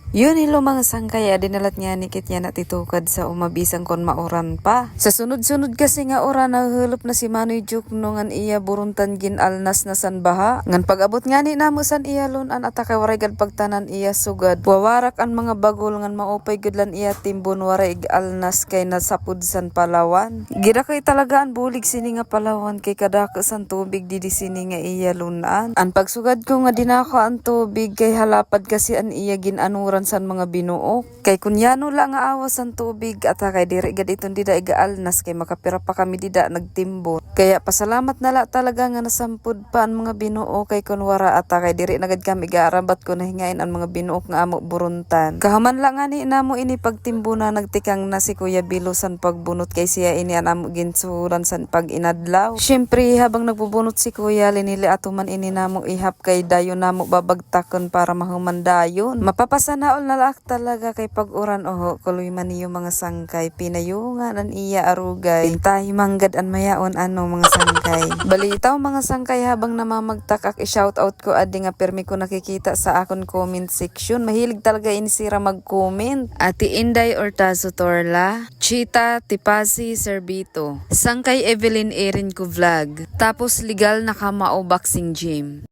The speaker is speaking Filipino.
Yun hilo mga sangkay adinalat niya nikit niya natitukad sa umabisang kon mauran pa. Sa sunod-sunod kasi nga ora nahulop na si Manoy Jukno ngan iya buruntan ginalnas na sanbaha. Ngan pag-abot nga ni namo san iya lunan at waray gad pagtanan iya sugad. Wawarak ang mga bagol ngan maupay gudlan iya timbon waray alnas kay nasapud san Palawan. Gira kay talagaan bulig sini nga Palawan kay kadako san tubig didi sini nga iya lunan. Ang pagsugad ko nga dinako ang tubig kay halapad kasi an iya ginanuran san mga binuok. Kay kunyano lang nga awas san tubig at kay diri gad iton dida igaalnas kay makapira pa kami dida nagtimbon. Kaya pasalamat na la talaga nga nasampud pa ang mga binuok kay kunwara at kay diri nagad kami igaarabat ko nahingain ang mga binuok nga amo buruntan. Kahaman lang nga ni namo ini pagtimbuna nagtikang na si Kuya Bilo san pagbunot kay siya ini an amo ginsuran san pag inadlaw. Syempre habang nagbubunot si Kuya linili atuman ini namo ihap kay dayon namo babagtakon para mahuman dayon. Mapapasanaol na laak talaga kay pag-uran oho kuloy man niyo mga sangkay pinayungan an iya arugay. Pintahi manggad an mayaon ano mga sangkay. Balitaw mga sangkay habang namamagtakak i-shoutout ko adi nga permi ko nakikita sa akon comment section. Mahilig talaga ini sira mag-comment. Ati Inday Ortazo Torla, Chita Tipasi Servito, Sangkay Evelyn Erin ko vlog. Tapos legal na kamao boxing gym.